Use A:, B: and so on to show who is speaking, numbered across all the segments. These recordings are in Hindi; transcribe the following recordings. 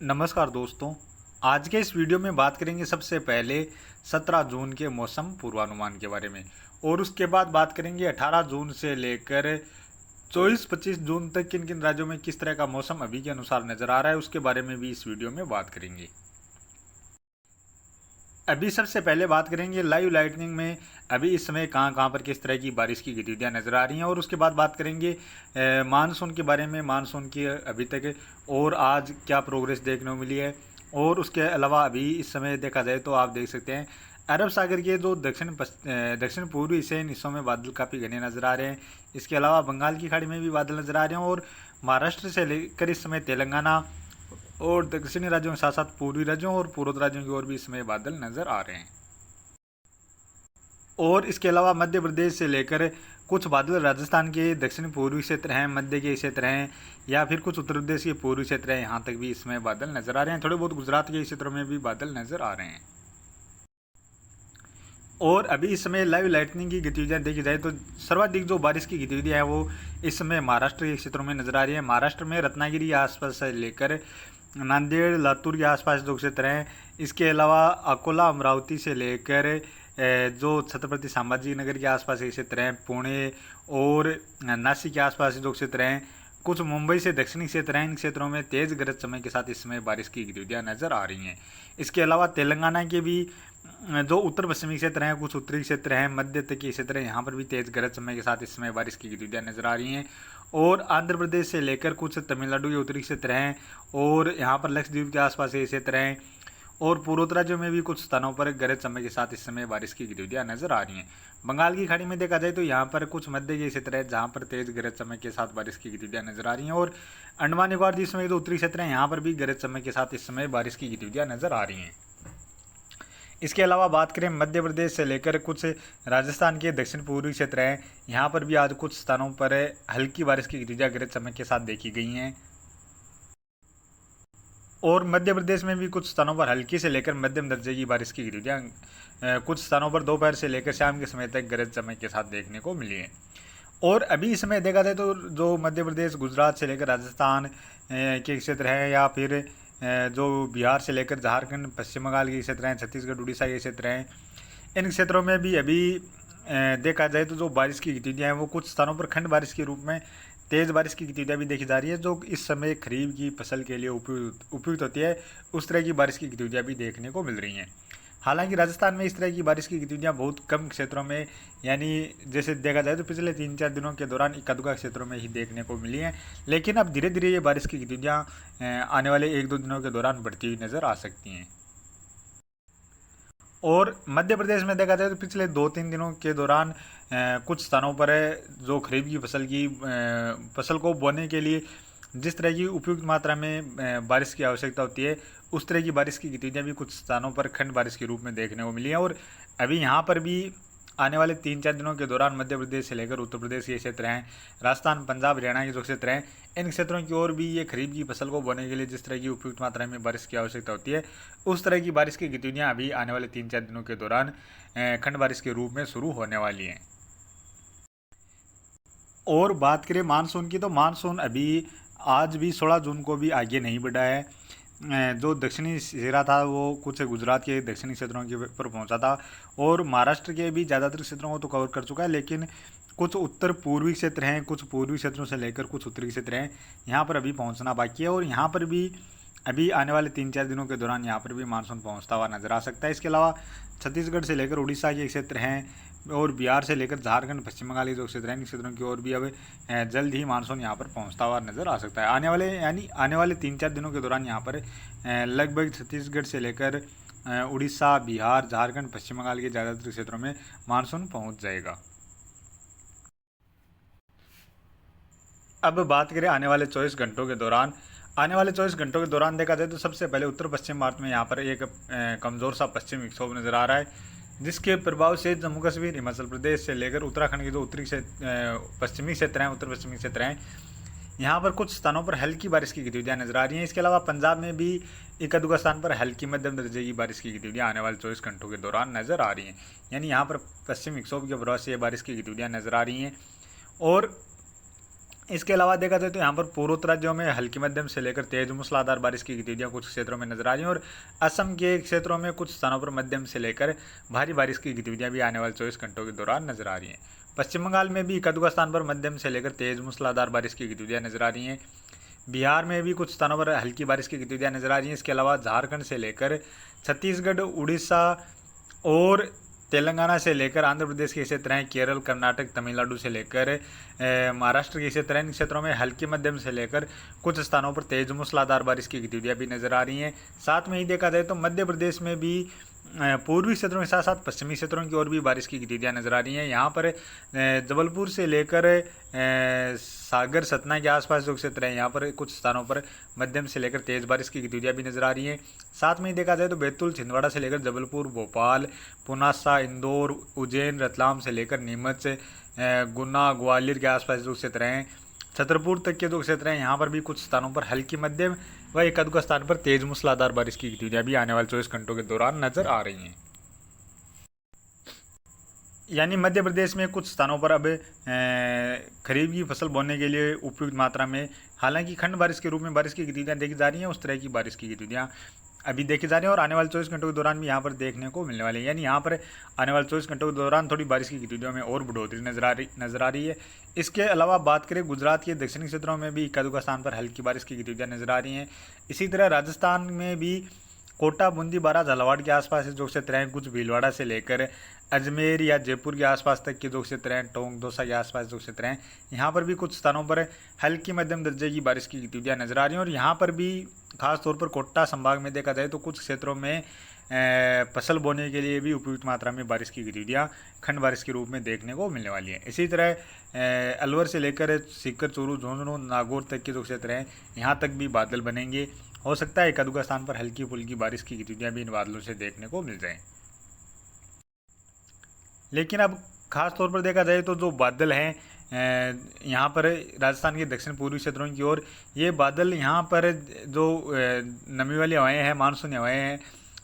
A: नमस्कार दोस्तों। आज के इस वीडियो में बात करेंगे सबसे पहले 17 जून के मौसम पूर्वानुमान के बारे में और उसके बाद बात करेंगे 18 जून से लेकर 24-25 जून तक किन किन राज्यों में किस तरह का मौसम अभी के अनुसार नज़र आ रहा है, उसके बारे में भी इस वीडियो में बात करेंगे। अभी सबसे पहले बात करेंगे लाइव लाइटनिंग में अभी इस समय कहाँ कहाँ पर किस तरह की बारिश की गतिविधियाँ नज़र आ रही हैं, और उसके बाद बात करेंगे मानसून के बारे में, मानसून की अभी तक और आज क्या प्रोग्रेस देखने को मिली है। और उसके अलावा अभी इस समय देखा जाए तो आप देख सकते हैं अरब सागर के जो दक्षिण पूर्वी हिस्से इन हिस्सों में बादल काफ़ी घने नज़र आ रहे हैं। इसके अलावा बंगाल की खाड़ी में भी बादल नज़र आ रहे हैं और महाराष्ट्र से लेकर इस समय तेलंगाना और दक्षिणी राज्यों के साथ साथ पूर्वी राज्यों और पूर्वोत्तर राज्यों की ओर भी इसमें बादल नजर आ रहे हैं। और इसके अलावा मध्य प्रदेश से लेकर कुछ बादल राजस्थान के दक्षिण पूर्वी क्षेत्र हैं, मध्य के क्षेत्र हैं, या फिर कुछ उत्तर प्रदेश के पूर्वी क्षेत्र हैं, यहाँ तक भी इसमें बादल नजर आ रहे हैं। थोड़े बहुत गुजरात के क्षेत्रों में भी बादल नजर आ रहे हैं। और अभी इस समय लाइव लाइटनिंग की गतिविधियां देखी जाए तो सर्वाधिक जो बारिश की गतिविधियां हैं वो इस समय महाराष्ट्र के क्षेत्रों में नजर आ रही है। महाराष्ट्र में रत्नागिरी आसपास से लेकर नांदेड़ लातूर के आसपास जो क्षेत्र हैं, इसके अलावा अकोला अमरावती से लेकर जो छत्रपति संभाजी नगर के आसपास के क्षेत्र हैं, पुणे और नासिक के आसपास जो क्षेत्र हैं, कुछ मुंबई से दक्षिणी क्षेत्र हैं, इन क्षेत्रों में तेज गरज चमक के साथ इस समय बारिश की गतिविधियां नजर आ रही हैं। इसके अलावा तेलंगाना के भी जो उत्तर पश्चिमी क्षेत्र हैं, कुछ उत्तरी क्षेत्र हैं, मध्य तक के क्षेत्र हैं, यहाँ पर भी तेज गरज चमक के साथ इस समय बारिश की गतिविधियां नजर आ रही हैं। और आंध्र प्रदेश से लेकर कुछ तमिलनाडु के उत्तरी क्षेत्र हैं और यहाँ पर लक्षद्वीप के आसपास के क्षेत्र हैं और पूर्वोत्तर राज्यों में भी कुछ स्थानों पर गरज चमक के साथ इस समय बारिश की गतिविधियां नजर आ रही हैं। बंगाल की खाड़ी में देखा जाए तो यहाँ पर कुछ मध्य के क्षेत्र है जहाँ पर तेज गरज चमक के साथ बारिश की गतिविधियां नजर आ रही हैं और अंडमान निकोबार द्वीप समूह जो उत्तरी क्षेत्र हैं, यहाँ पर भी गरज चमक के साथ इस समय बारिश की गतिविधियां नजर आ रही हैं। इसके अलावा बात करें मध्य प्रदेश से लेकर कुछ राजस्थान के दक्षिण पूर्वी क्षेत्र हैं, यहाँ पर भी आज कुछ स्थानों पर हल्की बारिश की गतिविधियां गरज चमक के साथ देखी गई हैं। और मध्य प्रदेश में भी कुछ स्थानों पर हल्की से लेकर मध्यम दर्जे की बारिश की गतिविधियां कुछ स्थानों पर दोपहर से लेकर शाम के समय तक गरज चमक के साथ देखने को मिली है। और अभी इस समय देखा जाए तो जो मध्य प्रदेश गुजरात से लेकर राजस्थान के क्षेत्र हैं, या फिर जो बिहार से लेकर झारखंड पश्चिम बंगाल के क्षेत्र हैं, छत्तीसगढ़ उड़ीसा के क्षेत्र हैं, इन क्षेत्रों में भी अभी देखा जाए तो जो बारिश की गतिविधियाँ हैं वो कुछ स्थानों पर खंड बारिश के रूप में तेज़ बारिश की गतिविधियाँ भी देखी जा रही है, जो इस समय खरीफ की फसल के लिए उपयुक्त होती है। उस तरह की बारिश की गतिविधियाँ भी देखने को मिल रही हैं। हालांकि राजस्थान में इस तरह की बारिश की गतिविधियाँ बहुत कम क्षेत्रों में, यानी जैसे देखा जाए तो पिछले 3-4 दिनों के दौरान इक्का दुक्का क्षेत्रों में ही देखने को मिली हैं, लेकिन अब धीरे धीरे ये बारिश की गतिविधियाँ आने वाले 1-2 दिनों के दौरान बढ़ती हुई नज़र आ सकती हैं। और मध्य प्रदेश में देखा जाए तो पिछले 2-3 दिनों के दौरान कुछ स्थानों पर जो खरीफ की फसल को बोने के लिए जिस तरह की उपयुक्त मात्रा में बारिश की आवश्यकता होती है, उस तरह की बारिश की गतिविधियाँ भी कुछ स्थानों पर खंड बारिश के रूप में देखने को मिली है। और अभी यहाँ पर भी आने वाले 3-4 दिनों के दौरान मध्य प्रदेश से लेकर उत्तर प्रदेश के क्षेत्र हैं, राजस्थान पंजाब हरियाणा के जो क्षेत्र हैं, इन क्षेत्रों की ओर भी ये खरीफ की फसल को बोने के लिए जिस तरह की उपयुक्त मात्रा में बारिश की आवश्यकता होती है, उस तरह की बारिश की गतिविधियाँ अभी आने वाले 3-4 दिनों के दौरान खंड बारिश के रूप में शुरू होने वाली हैं। और बात करें मानसून की तो मानसून अभी आज भी 16 जून को भी आगे नहीं बढ़ा है। जो दक्षिणी सिरा था वो कुछ गुजरात के दक्षिणी क्षेत्रों के पर पहुंचा था और महाराष्ट्र के भी ज़्यादातर क्षेत्रों को तो कवर कर चुका है, लेकिन कुछ उत्तर पूर्वी क्षेत्र हैं, कुछ पूर्वी क्षेत्रों से लेकर कुछ उत्तरी क्षेत्र हैं, यहाँ पर अभी पहुँचना बाकी है। और यहाँ पर भी अभी आने वाले 3-4 दिनों के दौरान यहाँ पर भी मानसून पहुँचता हुआ नजर आ सकता है। इसके अलावा छत्तीसगढ़ से लेकर उड़ीसा के क्षेत्र हैं और बिहार से लेकर झारखंड पश्चिम बंगाल के जो क्षेत्र हैं, इन क्षेत्रों की ओर भी अब जल्द ही मानसून यहाँ पर पहुँचता हुआ नजर आ सकता है। आने वाले 3-4 दिनों के दौरान यहाँ पर लगभग छत्तीसगढ़ से लेकर उड़ीसा, बिहार, झारखंड, पश्चिम बंगाल के ज़्यादातर क्षेत्रों में मानसून पहुँच जाएगा। अब बात करें आने वाले 24 घंटों के दौरान देखा जाए तो सबसे पहले उत्तर पश्चिम भारत में यहाँ पर एक कमज़ोर सा पश्चिमी विक्षोभ नज़र आ रहा है, जिसके प्रभाव से जम्मू कश्मीर, हिमाचल प्रदेश से लेकर उत्तराखंड के जो पश्चिमी क्षेत्र हैं, उत्तर पश्चिमी क्षेत्र हैं, यहाँ पर कुछ स्थानों पर हल्की बारिश की गतिविधियाँ नजर आ रही हैं। इसके अलावा पंजाब में भी एक दुका स्थान पर हल्की मध्यम दर्जे की बारिश की गतिविधियाँ आने वाले 24 घंटों के दौरान नजर आ रही हैं, यानी यहाँ पर पश्चिमी विक्षोभ के प्रभाव से ये बारिश की गतिविधियाँ नजर आ रही हैं। और इसके अलावा देखा जाए तो यहाँ पर पूर्वोत्तर राज्यों में हल्की मध्यम से लेकर तेज मूसलाधार बारिश की गतिविधियाँ कुछ क्षेत्रों में नजर आ रही हैं और असम के क्षेत्रों में कुछ स्थानों पर मध्यम से लेकर भारी बारिश की गतिविधियाँ भी आने वाले 24 घंटों के दौरान नजर आ रही हैं। पश्चिम बंगाल में भी एक-आध स्थान पर मध्यम से लेकर तेज मूसलाधार बारिश की गतिविधियाँ नजर आ रही हैं। बिहार में भी कुछ स्थानों पर हल्की बारिश की गतिविधियाँ नजर आ रही हैं। इसके अलावा झारखंड से लेकर छत्तीसगढ़, उड़ीसा और तेलंगाना से लेकर आंध्र प्रदेश के क्षेत्र हैं, केरल, कर्नाटक, तमिलनाडु से लेकर महाराष्ट्र के क्षेत्र हैं। इन क्षेत्रों में हल्की मध्यम से लेकर कुछ स्थानों पर तेज मूसलाधार बारिश की गतिविधियाँ भी नजर आ रही हैं। साथ में ही देखा जाए तो मध्य प्रदेश में भी पूर्वी क्षेत्रों के साथ साथ पश्चिमी क्षेत्रों की ओर भी बारिश की गतिविधियाँ नजर आ रही हैं। यहाँ पर जबलपुर से लेकर सागर, सतना के आसपास जो क्षेत्र हैं यहाँ पर कुछ स्थानों पर मध्यम से लेकर तेज बारिश की गतिविधियाँ भी नजर आ रही हैं। साथ में ही देखा जाए तो बैतूल, छिंदवाड़ा से लेकर जबलपुर, भोपाल, पुनासा, इंदौर, उज्जैन, रतलाम से लेकर नीमच, गुना, ग्वालियर के आसपास जो क्षेत्र हैं, छतरपुर तक के जो क्षेत्र हैं यहाँ पर भी कुछ स्थानों पर हल्की मध्यम व एक-आध स्थान पर तेज मूसलाधार बारिश की गतिविधियाँ भी आने वाले 24 घंटों के दौरान नजर आ रही हैं। यानी मध्य प्रदेश में कुछ स्थानों पर अब खरीफ की फसल बोने के लिए उपयुक्त मात्रा में, हालांकि खंड बारिश के रूप में बारिश की गतिविधियाँ देखी जा रही हैं, उस तरह की बारिश की गतिविधियाँ अभी देखी जा रही हैं और आने वाले 24 घंटों के दौरान भी यहाँ पर देखने को मिलने वाली है। यानी यहाँ पर आने वाले 24 घंटों के दौरान थोड़ी बारिश की गतिविधियों में और बढ़ोतरी नजर आ रही है। इसके अलावा बात करें गुजरात के दक्षिणी क्षेत्रों में भी एक-आध स्थान पर हल्की बारिश की गतिविधियाँ नजर आ रही हैं। इसी तरह राजस्थान में भी कोटा, बूंदी, बारा, झालावाड़ के आसपास जो क्षेत्र हैं, कुछ भीलवाड़ा से लेकर अजमेर या जयपुर के आसपास तक के जो क्षेत्र हैं, टोंक, दौसा के आसपास जो क्षेत्र हैं, यहाँ पर भी कुछ स्थानों पर हल्की मध्यम दर्जे की बारिश की गतिविधियाँ नजर आ रही हैं और यहाँ पर भी खास तौर पर कोटा संभाग में देखा जाए तो कुछ क्षेत्रों में फसल बोने के लिए भी उपयुक्त मात्रा में बारिश की गतिविधियाँ खंड बारिश के रूप में देखने को मिलने वाली हैं। इसी तरह अलवर से लेकर सीकर, चूरू, झुंझुनू, नागौर तक के जो क्षेत्र हैं, यहाँ तक भी बादल बनेंगे। हो सकता है एक-आध स्थान पर हल्की फुल्की बारिश की गतिविधियाँ भी इन बादलों से देखने को मिल जाएं। लेकिन अब खास तौर पर देखा जाए तो जो बादल हैं यहाँ पर राजस्थान के दक्षिण पूर्वी क्षेत्रों की ओर, ये बादल यहाँ पर जो नमी वाली हवाएं हैं, मानसूनी हवाएं हैं,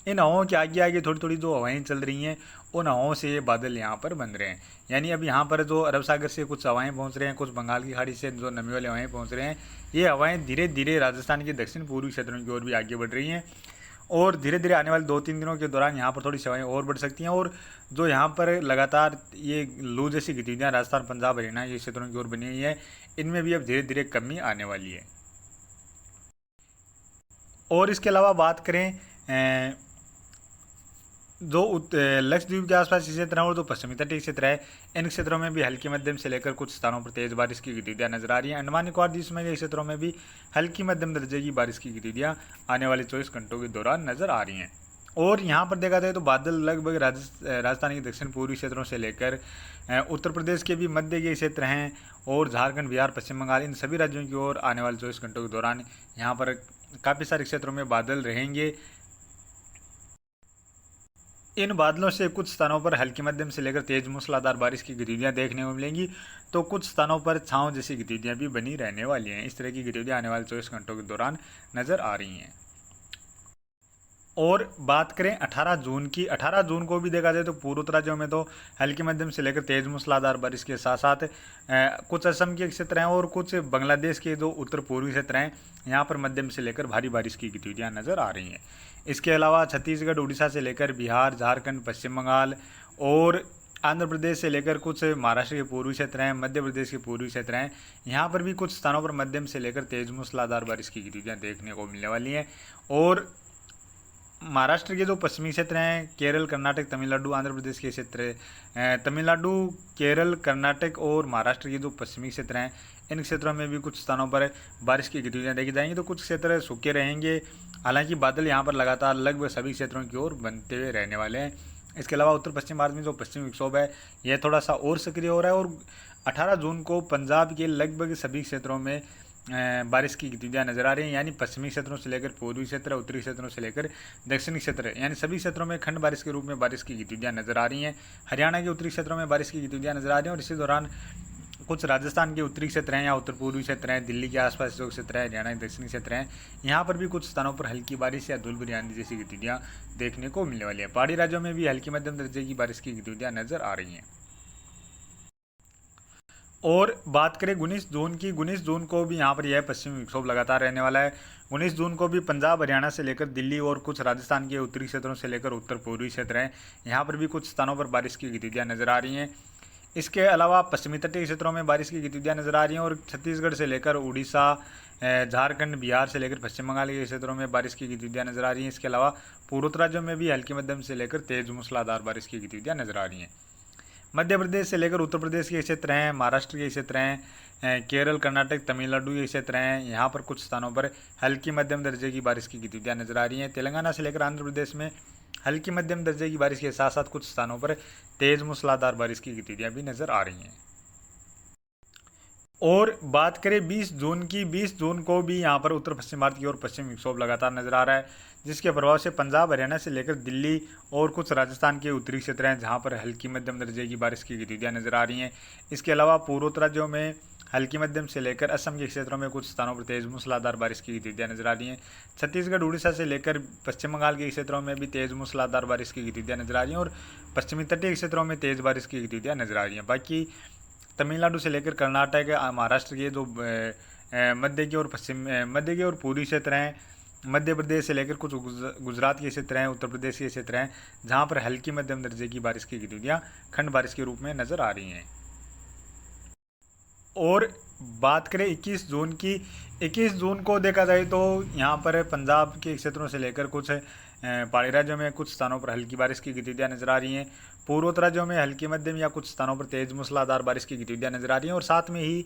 A: इन हवाओं के आगे आगे थोड़ी थोड़ी जो हवाएं चल रही हैं, उन हवाओं से ये बादल यहाँ पर बन रहे हैं। यानी अब यहाँ पर जो अरब सागर से कुछ हवाएं पहुँच रहे हैं, कुछ बंगाल की खाड़ी से जो नमी वाली हवाएं पहुँच रहे हैं, ये हवाएं धीरे धीरे राजस्थान के दक्षिण पूर्वी क्षेत्रों की ओर भी आगे बढ़ रही हैं और धीरे धीरे आने वाले 2-3 दिनों के दौरान यहाँ पर थोड़ी हवाएं और बढ़ सकती हैं और जो यहाँ पर लगातार ये लू जैसी गतिविधियाँ राजस्थान, पंजाब, हरियाणा ये क्षेत्रों की ओर बनी हुई है, इनमें भी अब धीरे धीरे कमी आने वाली है। और इसके अलावा बात करें जो लक्षद्वीप के आसपास क्षेत्र हैं और जो पश्चिमी तटीय क्षेत्र है, इन क्षेत्रों में भी हल्की मध्यम से लेकर कुछ स्थानों पर तेज बारिश की गतिविधियाँ नजर आ रही हैं। अंडमान निकोबार द्वीप समूह के क्षेत्रों में भी हल्की मध्यम दर्जे की बारिश की गतिविधियाँ आने वाले 24 घंटों के दौरान नजर आ रही हैं। और यहाँ पर देखा जाए तो बादल लगभग राजस्थान के दक्षिण पूर्वी क्षेत्रों से लेकर उत्तर प्रदेश के भी मध्य के क्षेत्र हैं और झारखंड, बिहार, पश्चिम बंगाल, इन सभी राज्यों की ओर आने वाले 24 घंटों के दौरान यहाँ पर काफ़ी सारे क्षेत्रों में बादल रहेंगे। इन बादलों से कुछ स्थानों पर हल्की मध्यम से लेकर तेज मूसलाधार बारिश की गतिविधियां देखने को मिलेंगी, तो कुछ स्थानों पर छांव जैसी गतिविधियां भी बनी रहने वाली हैं। इस तरह की गतिविधियां आने वाले 24 घंटों के दौरान नजर आ रही हैं। और बात करें 18 जून की, 18 जून को भी देखा जाए तो पूर्वोत्तर राज्यों में तो हल्की मध्यम से लेकर तेज मूसलाधार बारिश के साथ साथ कुछ असम के क्षेत्र हैं और कुछ बांग्लादेश के जो उत्तर पूर्वी क्षेत्र हैं, यहाँ पर मध्यम से लेकर भारी बारिश की गतिविधियाँ नजर आ रही हैं। इसके अलावा छत्तीसगढ़, उड़ीसा से लेकर बिहार, झारखंड, पश्चिम बंगाल और आंध्र प्रदेश से लेकर कुछ महाराष्ट्र के पूर्वी क्षेत्र हैं, मध्य प्रदेश के पूर्वी क्षेत्र हैं, यहाँ पर भी कुछ स्थानों पर मध्यम से लेकर तेज मूसलाधार बारिश की गतिविधियाँ देखने को मिलने वाली हैं। और महाराष्ट्र के जो पश्चिमी क्षेत्र हैं, केरल, कर्नाटक, तमिलनाडु, आंध्र प्रदेश के क्षेत्र, तमिलनाडु, केरल, कर्नाटक और महाराष्ट्र के जो पश्चिमी क्षेत्र हैं, इन क्षेत्रों में भी कुछ स्थानों पर बारिश की गतिविधियाँ देखी जाएंगी, तो कुछ क्षेत्र सूखे रहेंगे। हालांकि बादल यहाँ पर लगातार लगभग सभी क्षेत्रों की ओर बनते हुए रहने वाले हैं। इसके अलावा उत्तर पश्चिम भारत में जो पश्चिमी विक्षोभ है, यह थोड़ा सा और सक्रिय हो रहा है और 18 जून को पंजाब के लगभग सभी क्षेत्रों में बारिश की गतिविधियाँ नजर आ रही हैं। यानी पश्चिमी क्षेत्रों से लेकर पूर्वी क्षेत्र, उत्तरी क्षेत्रों से लेकर दक्षिणी क्षेत्र, यानी सभी क्षेत्रों में खंड बारिश के रूप में बारिश की गतिविधियाँ नजर आ रही हैं। हरियाणा के उत्तरी क्षेत्रों में बारिश की गतिविधियाँ नजर आ रही हैं और इसी दौरान कुछ राजस्थान के उत्तरी क्षेत्र हैं या उत्तर पूर्वी क्षेत्र हैं, दिल्ली के आसपास जो क्षेत्र है, हरियाणा के दक्षिणी क्षेत्र हैं, यहाँ पर भी कुछ स्थानों पर हल्की बारिश या धूलभरी आंधी जैसी गतिविधियाँ देखने को मिलने वाली है। पहाड़ी राज्यों में भी हल्की मध्यम दर्जे की बारिश की गतिविधियाँ नजर आ रही हैं। और बात करें 19 जून की, 19 जून को भी यहाँ पर यह पश्चिमी विक्षोभ लगातार रहने वाला है। 19 जून को भी पंजाब, हरियाणा से लेकर दिल्ली और कुछ राजस्थान के उत्तरी क्षेत्रों से लेकर उत्तर पूर्वी क्षेत्र हैं, यहाँ पर भी कुछ स्थानों पर बारिश की गतिविधियाँ नजर आ रही हैं। इसके अलावा पश्चिमी तटीय क्षेत्रों में बारिश की गतिविधियाँ नजर आ रही हैं और छत्तीसगढ़ से लेकर उड़ीसा, झारखंड, बिहार से लेकर पश्चिम बंगाल के क्षेत्रों में बारिश की गतिविधियाँ नजर आ रही हैं। इसके अलावा पूर्वोत्तर राज्यों में भी हल्की मध्यम से लेकर तेज मूसलाधार बारिश की गतिविधियाँ नजर आ रही हैं। मध्य प्रदेश से लेकर उत्तर प्रदेश के क्षेत्र हैं, महाराष्ट्र के क्षेत्र हैं, केरल, कर्नाटक, तमिलनाडु के क्षेत्र हैं, यहाँ पर कुछ स्थानों पर हल्की मध्यम दर्जे की बारिश की गतिविधियाँ नजर आ रही हैं। तेलंगाना से लेकर आंध्र प्रदेश में हल्की मध्यम दर्जे की बारिश के साथ साथ कुछ स्थानों पर तेज मूसलाधार बारिश की गतिविधियाँ भी नजर आ रही हैं। और बात करें 20 जून की, 20 जून को भी यहाँ पर उत्तर पश्चिम भारत की ओर पश्चिमी विक्षोभ लगातार नजर आ रहा है, जिसके प्रभाव से पंजाब, हरियाणा से लेकर दिल्ली और कुछ राजस्थान के उत्तरी क्षेत्र हैं, जहाँ पर हल्की मध्यम दर्जे की बारिश की गतिविधियाँ नजर आ रही हैं। इसके अलावा पूर्वोत्तर राज्यों में हल्की मध्यम से लेकर असम के क्षेत्रों में कुछ स्थानों पर तेज मूसलाधार बारिश की गतिविधियाँ नजर आ रही हैं। छत्तीसगढ़, उड़ीसा से लेकर पश्चिम बंगाल के क्षेत्रों में भी तेज मूसलाधार बारिश की गतिविधियाँ नजर आ रही हैं और पश्चिमी तटीय क्षेत्रों में तेज बारिश की गतिविधियाँ नजर आ रही हैं। बाकी तमिलनाडु से लेकर कर्नाटक, महाराष्ट्र के जो मध्य के और पूर्वी क्षेत्र हैं, मध्य प्रदेश से लेकर कुछ गुजरात के क्षेत्र हैं, उत्तर प्रदेश के क्षेत्र हैं, जहां पर हल्की मध्यम दर्जे की बारिश की गतिविधियां खंड बारिश के रूप में नजर आ रही हैं। और बात करें 21 जून की, 21 जून को देखा जाए तो यहाँ पर पंजाब के क्षेत्रों से लेकर कुछ पहाड़ी राज्यों में कुछ स्थानों पर हल्की बारिश की गतिविधियाँ नजर आ रही हैं। पूर्वोत्तर राज्यों में हल्की मध्यम या कुछ स्थानों पर तेज मूसलाधार बारिश की गतिविधियाँ नजर आ रही हैं और साथ में ही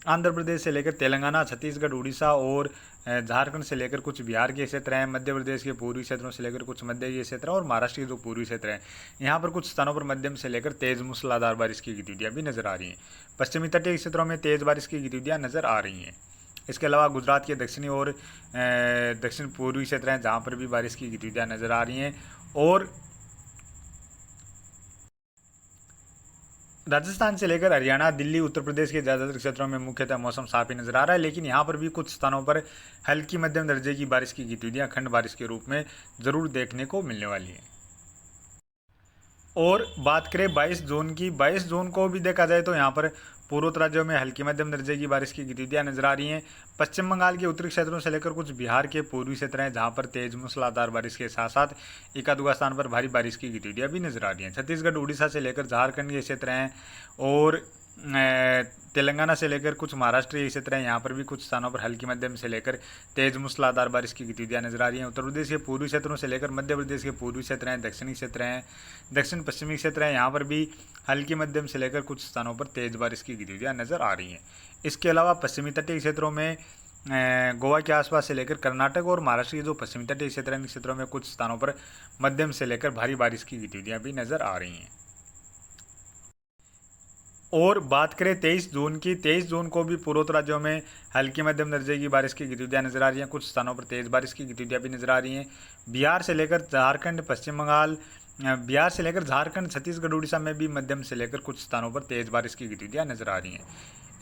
A: आंध्र प्रदेश से लेकर तेलंगाना, छत्तीसगढ़, उड़ीसा और झारखंड से लेकर कुछ बिहार के क्षेत्र हैं, मध्य प्रदेश के पूर्वी क्षेत्रों से लेकर कुछ मध्य के क्षेत्र और महाराष्ट्र के जो पूर्वी क्षेत्र हैं, यहाँ पर कुछ स्थानों पर मध्यम से लेकर तेज मूसलाधार बारिश की गतिविधियाँ भी नजर आ रही हैं। पश्चिमी तटीय क्षेत्रों में तेज बारिश की गतिविधियाँ नजर आ रही हैं। इसके अलावा गुजरात के दक्षिणी और दक्षिण पूर्वी क्षेत्र हैं, जहाँ पर भी बारिश की गतिविधियाँ नजर आ रही हैं। और राजस्थान से लेकर हरियाणा, दिल्ली, उत्तर प्रदेश के ज़्यादातर क्षेत्रों में मुख्यतः मौसम साफ ही नजर आ रहा है, लेकिन यहाँ पर भी कुछ स्थानों पर हल्की मध्यम दर्जे की बारिश की गतिविधियाँ खंड बारिश के रूप में ज़रूर देखने को मिलने वाली है। और बात करें 22 जून की, 22 जून को भी देखा जाए तो यहाँ पर पूर्वोत्तर राज्यों में हल्की मध्यम दर्जे की बारिश की गतिविधियाँ नजर आ रही हैं। पश्चिम बंगाल के उत्तरी क्षेत्रों से लेकर कुछ बिहार के पूर्वी क्षेत्र हैं, जहाँ पर तेज मूसलाधार बारिश के साथ साथ एकाध स्थान पर भारी बारिश की गतिविधियाँ भी नजर आ रही हैं। छत्तीसगढ़, उड़ीसा से लेकर झारखंड के क्षेत्र हैं और तेलंगाना से लेकर कुछ महाराष्ट्र के क्षेत्र हैं, यहाँ पर भी कुछ स्थानों पर हल्की मध्यम से लेकर तेज मूसलाधार बारिश की गतिविधियाँ नजर आ रही हैं। उत्तर प्रदेश के पूर्वी क्षेत्रों से लेकर मध्य प्रदेश के पूर्वी क्षेत्र हैं, दक्षिणी क्षेत्र हैं, दक्षिण पश्चिमी क्षेत्र हैं, यहाँ पर भी हल्की मध्यम से लेकर कुछ स्थानों पर तेज बारिश की गतिविधियाँ नजर आ रही हैं। इसके अलावा पश्चिमी तटीय क्षेत्रों में गोवा के आसपास से लेकर कर्नाटक और महाराष्ट्र के जो पश्चिमी तटीय क्षेत्र हैं, इन क्षेत्रों में कुछ स्थानों पर मध्यम से लेकर भारी बारिश की गतिविधियाँ भी नजर आ रही हैं। और बात करें 23 जून की, 23 जून को भी पूर्वोत्तर राज्यों में हल्की मध्यम दर्जे की बारिश की गतिविधियाँ नजर आ रही हैं, कुछ स्थानों पर तेज बारिश की गतिविधियाँ भी नजर आ रही हैं। बिहार से लेकर झारखंड, पश्चिम बंगाल, बिहार से लेकर झारखंड, छत्तीसगढ़, उड़ीसा में भी मध्यम से लेकर कुछ स्थानों पर तेज बारिश की गतिविधियाँ नजर आ रही हैं।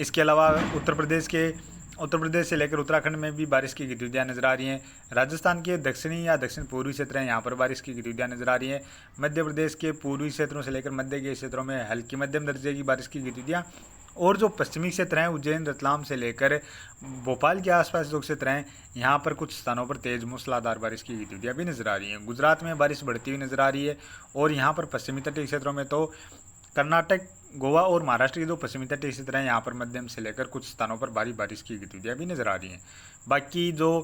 A: इसके अलावा उत्तर प्रदेश से लेकर उत्तराखंड में भी बारिश की गतिविधियाँ नजर आ रही हैं। राजस्थान के दक्षिणी या दक्षिण पूर्वी क्षेत्र हैं, यहाँ पर बारिश की गतिविधियाँ नजर आ रही हैं। मध्य प्रदेश के पूर्वी क्षेत्रों से लेकर मध्य के क्षेत्रों में हल्की मध्यम दर्जे की बारिश की गतिविधियाँ और जो पश्चिमी क्षेत्र हैं, उज्जैन, रतलाम से लेकर भोपाल के आसपास जो क्षेत्र हैं, यहाँ पर कुछ स्थानों पर तेज मूसलाधार बारिश की गतिविधियाँ भी नजर आ रही हैं। गुजरात में बारिश बढ़ती हुई नजर आ रही है और यहाँ पर पश्चिमी तटीय क्षेत्रों में तो कर्नाटक, गोवा और महाराष्ट्र के जो पश्चिमी तटीय क्षेत्र हैं, यहाँ पर मध्यम से लेकर कुछ स्थानों पर भारी बारिश की गतिविधियाँ भी नजर आ रही हैं। बाकी जो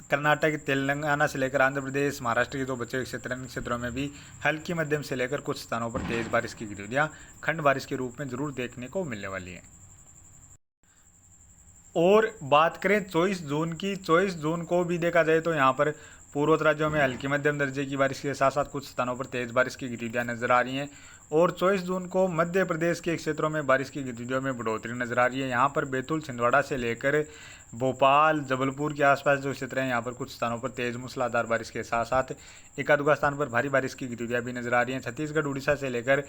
A: कर्नाटक, तेलंगाना से लेकर आंध्र प्रदेश, महाराष्ट्र के जो बचे हुए क्षेत्र हैं, इन क्षेत्रों में भी हल्की मध्यम से लेकर कुछ स्थानों पर तेज बारिश की गतिविधियाँ खंड बारिश के रूप में जरूर देखने को मिलने वाली हैं। और बात करें 24 जून की, 24 जून को भी देखा जाए तो यहाँ पर पूर्वोत्तर राज्यों में हल्की मध्यम दर्जे की बारिश के साथ साथ कुछ स्थानों पर तेज बारिश की गतिविधियाँ नजर आ रही हैं। और 24 जून को मध्य प्रदेश के क्षेत्रों में बारिश की गतिविधियों में बढ़ोतरी नजर आ रही है। यहाँ पर बैतूल, छिंदवाड़ा से लेकर भोपाल, जबलपुर के आसपास जो क्षेत्र हैं, यहाँ पर कुछ स्थानों पर तेज मूसलाधार बारिश के साथ साथ एकाध स्थान पर भारी बारिश की गतिविधियाँ भी नजर आ रही हैं। छत्तीसगढ़, उड़ीसा से लेकर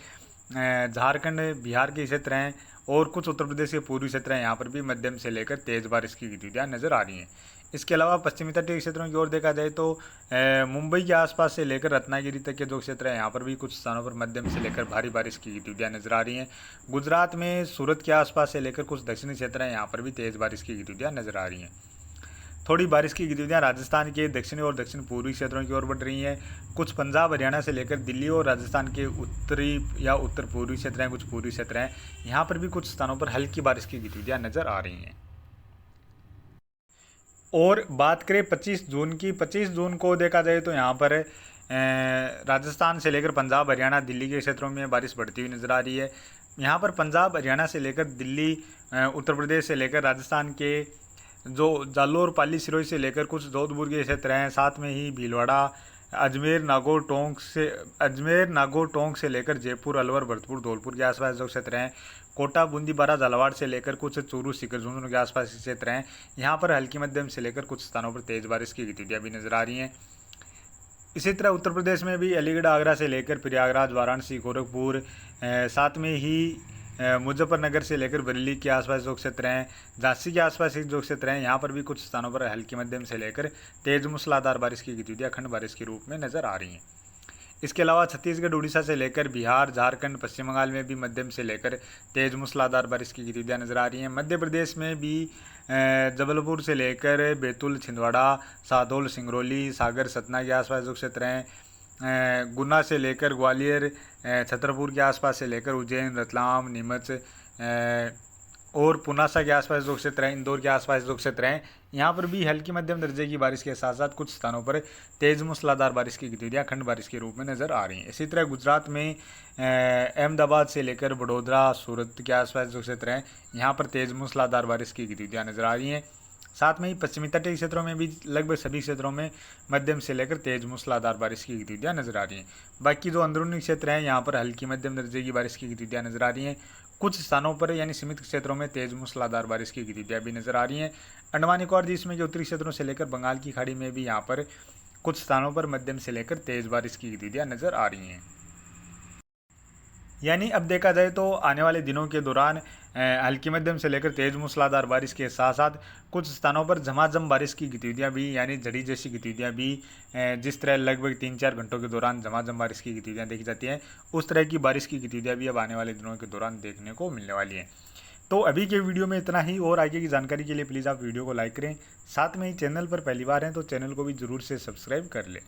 A: झारखंड, बिहार के क्षेत्र हैं और कुछ उत्तर प्रदेश के पूर्वी क्षेत्र हैं, यहाँ पर भी मध्यम से लेकर तेज बारिश की गतिविधियाँ नजर आ रही हैं। इसके अलावा पश्चिमी तटीय क्षेत्रों की ओर देखा जाए तो मुंबई के आसपास से लेकर रत्नागिरी तक के जो क्षेत्र हैं यहाँ पर भी कुछ स्थानों पर मध्यम से लेकर भारी बारिश की गतिविधियाँ नजर आ रही हैं। गुजरात में सूरत के आसपास से लेकर कुछ दक्षिणी क्षेत्र हैं यहाँ पर भी तेज़ बारिश की गतिविधियाँ नजर आ रही हैं। थोड़ी बारिश की गतिविधियाँ राजस्थान के दक्षिणी और दक्षिण पूर्वी क्षेत्रों की ओर बढ़ रही हैं। कुछ पंजाब हरियाणा से लेकर दिल्ली और राजस्थान के उत्तरी या उत्तर पूर्वी क्षेत्र हैं, कुछ पूर्वी क्षेत्र हैं, यहाँ पर भी कुछ स्थानों पर हल्की बारिश की गतिविधियाँ नजर आ रही हैं। और बात करें 25 जून की, 25 जून को देखा जाए तो यहाँ पर राजस्थान से लेकर पंजाब हरियाणा दिल्ली के क्षेत्रों में बारिश बढ़ती हुई नज़र आ रही है। यहाँ पर पंजाब हरियाणा से लेकर दिल्ली, उत्तर प्रदेश से लेकर राजस्थान के जो जालोर पाली सिरोही से लेकर कुछ जोधपुर के क्षेत्र हैं, साथ में ही भीलवाड़ा, अजमेर नागौर टोंक से लेकर जयपुर अलवर भरतपुर धौलपुर के आसपास जो क्षेत्र हैं, कोटा बूंदी बारा झालावाड़ से लेकर कुछ चूरू सीकर झुंझुनू के आसपास के क्षेत्र हैं, यहाँ पर हल्की मध्यम से लेकर कुछ स्थानों पर तेज़ बारिश की गतिविधियाँ भी नजर आ रही हैं। इसी तरह उत्तर प्रदेश में भी अलीगढ़ आगरा से लेकर प्रयागराज वाराणसी गोरखपुर, साथ में ही मुजफ्फरनगर से लेकर बरेली के आसपास जो क्षेत्र हैं, झांसी के आसपास जो क्षेत्र हैं, यहाँ पर भी कुछ स्थानों पर हल्की मध्यम से लेकर तेज मूसलाधार बारिश की गतिविधियाँ खंड बारिश के रूप में नजर आ रही हैं। इसके अलावा छत्तीसगढ़ उड़ीसा से लेकर बिहार झारखंड पश्चिम बंगाल में भी मध्यम से लेकर तेज मूसलाधार बारिश की गतिविधियाँ नजर आ रही हैं। मध्य प्रदेश में भी जबलपुर से लेकर बैतूल छिंदवाड़ा सादौल सिंगरौली सागर सतना के आसपास जो क्षेत्र हैं, गुना से लेकर ग्वालियर छतरपुर के आसपास से लेकर उज्जैन रतलाम नीमच और पुनासा के आसपास जो क्षेत्र हैं, इंदौर के आसपास जो क्षेत्र हैं, यहाँ पर भी हल्की मध्यम दर्जे की बारिश के साथ साथ कुछ स्थानों पर तेज मूसलाधार बारिश की गतिविधियाँ खंड बारिश के रूप में नजर आ रही हैं। इसी तरह गुजरात में अहमदाबाद से लेकर वडोदरा सूरत के आसपास जो क्षेत्र हैं, यहाँ पर तेज मूसलाधार बारिश की गतिविधियाँ नजर आ रही हैं। साथ में ही पश्चिमी तटीय क्षेत्रों में भी लगभग सभी क्षेत्रों में मध्यम से लेकर तेज मूसलाधार बारिश की गतिविधियाँ नजर आ रही हैं। बाकी जो अंदरूनी क्षेत्र हैं, यहाँ पर हल्की मध्यम दर्जे की बारिश की गतिविधियाँ नजर आ रही हैं। कुछ स्थानों पर यानी सीमित क्षेत्रों में तेज मूसलाधार बारिश की गतिविधियाँ भी नजर आ रही हैं। अंडमान निकोबार द्वीप में के उत्तरी क्षेत्रों से लेकर बंगाल की खाड़ी में भी यहाँ पर कुछ स्थानों पर मध्यम से लेकर तेज बारिश की गतिविधियाँ नजर आ रही हैं। यानी अब देखा जाए तो आने वाले दिनों के दौरान हल्की मध्यम से लेकर तेज मूसलाधार बारिश के साथ साथ कुछ स्थानों पर झमाझम बारिश की गतिविधियाँ भी यानी झड़ी जैसी गतिविधियाँ भी जिस तरह लगभग 3-4 घंटों के दौरान झमाझम बारिश की गतिविधियाँ देखी जाती हैं, उस तरह की बारिश की गतिविधियाँ भी अब आने वाले दिनों के दौरान देखने को मिलने वाली हैं। तो अभी के वीडियो में इतना ही, और आगे की जानकारी के लिए प्लीज़ आप वीडियो को लाइक करें। साथ में ही चैनल पर पहली बार हैं तो चैनल को भी ज़रूर से सब्सक्राइब कर लें।